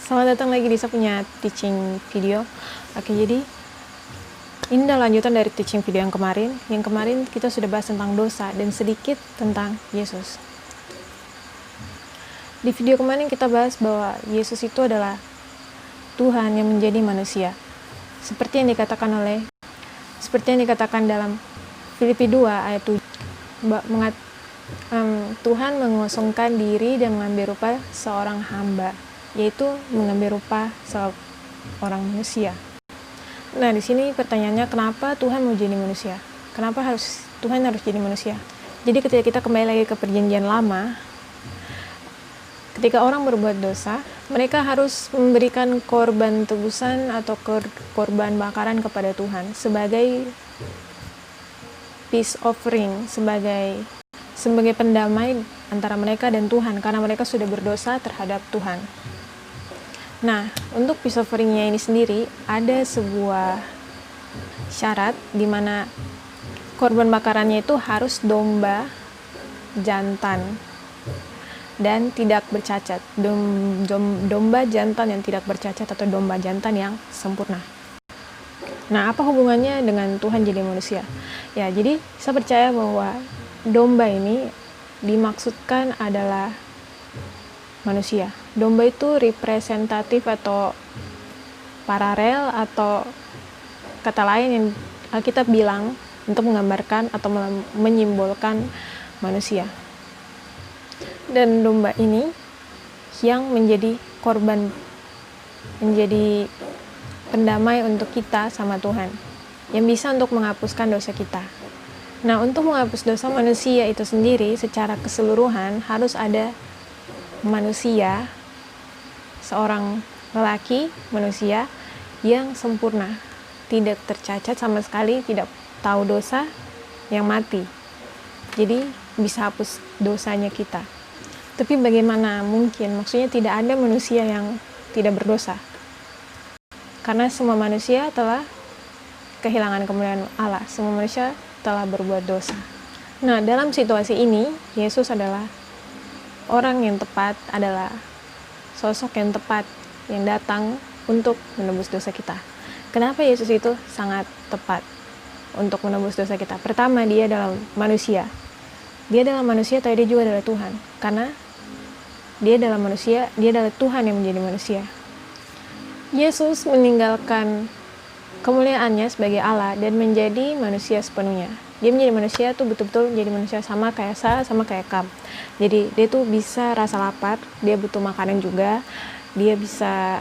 Selamat datang lagi di saya punya teaching video. Oke, jadi ini adalah lanjutan dari teaching video yang kemarin. Yang kemarin kita sudah bahas tentang dosa dan sedikit tentang Yesus. Di video kemarin kita bahas bahwa Yesus itu adalah Tuhan yang menjadi manusia. Seperti yang dikatakan dalam Filipi 2 ayat 7. Tuhan mengosongkan diri dan mengambil rupa seorang hamba, yaitu mengambil rupa seorang manusia. Nah, di sini pertanyaannya, kenapa Tuhan mau jadi manusia? Kenapa Tuhan harus jadi manusia? Jadi ketika kita kembali lagi ke perjanjian lama, ketika orang berbuat dosa, mereka harus memberikan korban tebusan atau korban bakaran kepada Tuhan sebagai peace offering, sebagai pendamai antara mereka dan Tuhan, karena mereka sudah berdosa terhadap Tuhan. Nah, untuk peace offering-nya ini sendiri ada sebuah syarat di mana korban bakarannya itu harus domba jantan dan tidak bercacat. Domba jantan yang tidak bercacat atau domba jantan yang sempurna. Nah, apa hubungannya dengan Tuhan jadi manusia? Ya, jadi saya percaya bahwa domba ini dimaksudkan adalah manusia. Domba itu representatif atau paralel atau kata lain yang Alkitab bilang untuk menggambarkan atau menyimbolkan manusia. Dan domba ini yang menjadi korban, menjadi pendamai untuk kita sama Tuhan, yang bisa untuk menghapuskan dosa kita. Nah, untuk menghapus dosa manusia itu sendiri secara keseluruhan harus ada manusia, seorang lelaki manusia yang sempurna, tidak tercacat sama sekali, tidak tahu dosa, yang mati. Jadi bisa hapus dosanya kita. Tapi bagaimana mungkin? Maksudnya tidak ada manusia yang tidak berdosa. Karena semua manusia telah kehilangan kemuliaan Allah. Semua manusia telah berbuat dosa. Nah, dalam situasi ini, Yesus adalah orang yang tepat, adalah sosok yang tepat yang datang untuk menebus dosa kita. Kenapa Yesus itu sangat tepat untuk menebus dosa kita? Pertama, dia adalah manusia. Dia adalah manusia, tapi dia juga adalah Tuhan. Karena dia adalah manusia, dia adalah Tuhan yang menjadi manusia. Yesus meninggalkan kemuliaannya sebagai Allah dan menjadi manusia sepenuhnya. Dia menjadi manusia tuh betul-betul menjadi manusia, sama kayak saya, sama kayak kamu. Jadi dia tuh bisa rasa lapar, dia butuh makanan juga, dia bisa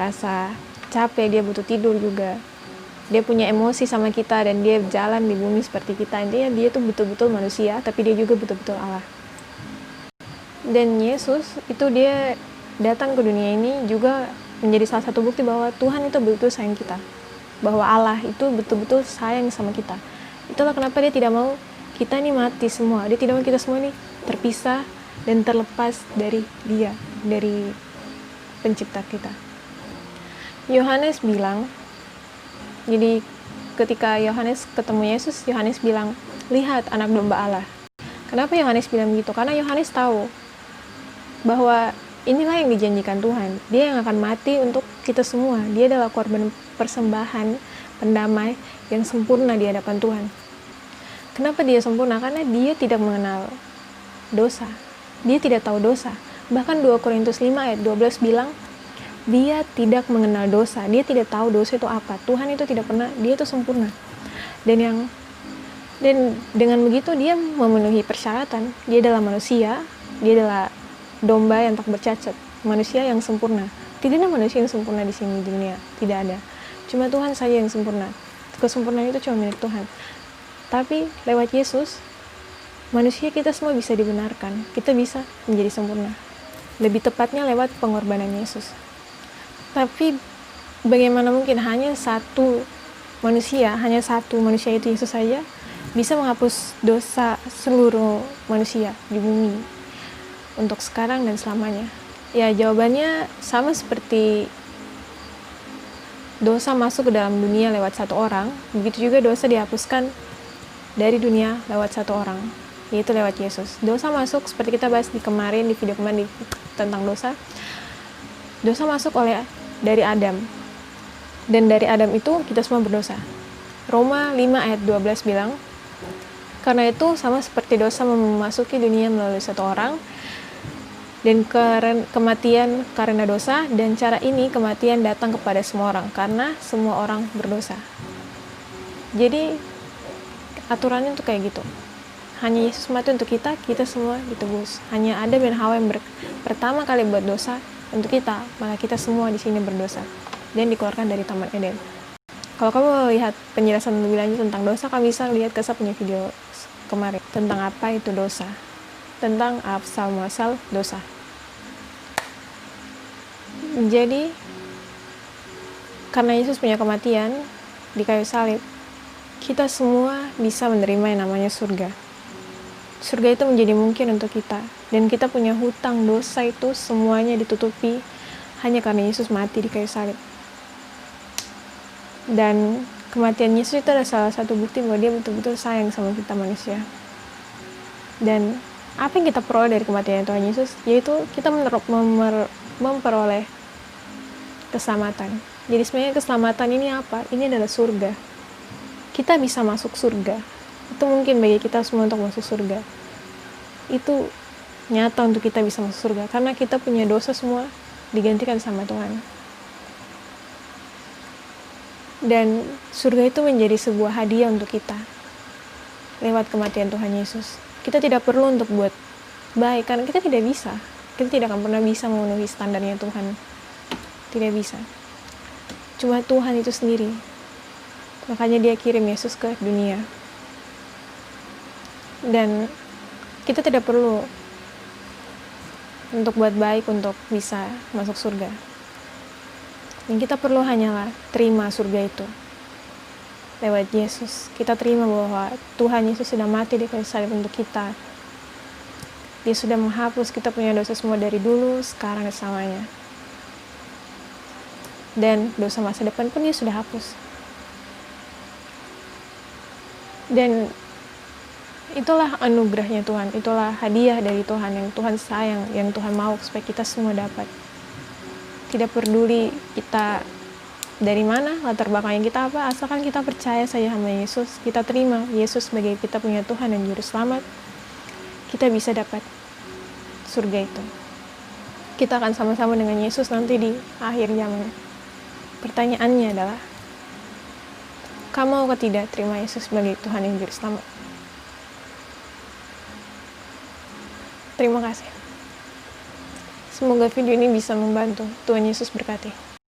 rasa capek, dia butuh tidur juga. Dia punya emosi sama kita dan dia jalan di bumi seperti kita. Intinya dia tuh betul-betul manusia, tapi dia juga betul-betul Allah. Dan Yesus itu dia datang ke dunia ini juga menjadi salah satu bukti bahwa Tuhan itu betul-betul sayang kita, bahwa Allah itu betul-betul sayang sama kita. Itulah kenapa dia tidak mau kita ini mati semua. Dia tidak mau kita semua ini terpisah dan terlepas dari dia, dari pencipta kita. Yohanes bilang, jadi ketika Yohanes ketemu Yesus, Yohanes bilang, lihat anak domba Allah. Kenapa Yohanes bilang begitu? Karena Yohanes tahu bahwa inilah yang dijanjikan Tuhan. Dia yang akan mati untuk kita semua. Dia adalah korban persembahan, pendamai yang sempurna di hadapan Tuhan. Kenapa dia sempurna? Karena dia tidak mengenal dosa. Dia tidak tahu dosa. Bahkan 2 Korintus 5 ayat 12 bilang, dia tidak mengenal dosa. Dia tidak tahu dosa itu apa. Tuhan itu tidak pernah, dia itu sempurna. Dan dengan begitu dia memenuhi persyaratan. Dia adalah manusia, dia adalah domba yang tak bercacat, manusia yang sempurna. Tidak ada manusia yang sempurna di sini di dunia, tidak ada. Cuma Tuhan saja yang sempurna. Kesempurnaan itu cuma milik Tuhan. Tapi lewat Yesus, manusia kita semua bisa dibenarkan. Kita bisa menjadi sempurna. Lebih tepatnya lewat pengorbanan Yesus. Tapi bagaimana mungkin hanya satu manusia itu Yesus saja bisa menghapus dosa seluruh manusia di bumi untuk sekarang dan selamanya? Ya, jawabannya sama seperti dosa masuk ke dalam dunia lewat satu orang, begitu juga dosa dihapuskan dari dunia lewat satu orang, yaitu lewat Yesus. Dosa masuk seperti kita bahas di video kemarin tentang dosa. Dosa masuk dari Adam. Dan dari Adam itu kita semua berdosa. Roma 5 ayat 12 bilang, karena itu sama seperti dosa memasuki dunia melalui satu orang, dan kematian karena dosa, dan cara ini kematian datang kepada semua orang, karena semua orang berdosa. Jadi aturannya tuh kayak gitu. Hanya Yesus mati untuk kita, kita semua ditebus. Hanya Adam dan Hawa yang pertama kali buat dosa untuk kita, maka kita semua di sini berdosa dan dikeluarkan dari Taman Eden. Kalau kamu mau lihat penjelasan lebih lanjut tentang dosa, kamu bisa lihat Kesa punya video kemarin tentang apa itu dosa, tentang asal muasal dosa. Jadi karena Yesus punya kematian di kayu salib, kita semua bisa menerima yang namanya surga. Surga itu menjadi mungkin untuk kita, dan kita punya hutang dosa itu semuanya ditutupi hanya karena Yesus mati di kayu salib. Dan kematian Yesus itu adalah salah satu bukti bahwa dia betul-betul sayang sama kita manusia. Dan apa yang kita peroleh dari kematian Tuhan Yesus, yaitu kita memperoleh keselamatan. Jadi sebenarnya keselamatan ini apa? Ini adalah surga. Kita bisa masuk surga. Itu mungkin bagi kita semua untuk masuk surga. Itu nyata untuk kita bisa masuk surga, karena kita punya dosa semua digantikan sama Tuhan. Dan surga itu menjadi sebuah hadiah untuk kita lewat kematian Tuhan Yesus. Kita tidak perlu untuk buat baik, karena kita tidak bisa. Kita tidak akan pernah bisa memenuhi standarnya Tuhan. Tidak bisa. Cuma Tuhan itu sendiri. Makanya dia kirim Yesus ke dunia. Dan kita tidak perlu untuk buat baik untuk bisa masuk surga. Yang kita perlu hanyalah terima surga itu lewat Yesus. Kita terima bahwa Tuhan Yesus sudah mati di kayu salib untuk kita. Dia sudah menghapus kita punya dosa semua dari dulu, sekarang, dan selamanya. Dan dosa masa depan pun dia sudah hapus. Dan itulah anugerahnya Tuhan, itulah hadiah dari Tuhan yang Tuhan sayang, yang Tuhan mau supaya kita semua dapat. Tidak peduli kita dari mana, latar belakang kita apa, asalkan kita percaya saja sama Yesus, kita terima Yesus sebagai kita punya Tuhan dan Juru Selamat, kita bisa dapat surga itu. Kita akan sama-sama dengan Yesus nanti di akhir zaman. Pertanyaannya adalah, kamu mau atau tidak terima Yesus sebagai Tuhan dan Juru Selamat? Terima kasih. Semoga video ini bisa membantu. Tuhan Yesus berkati.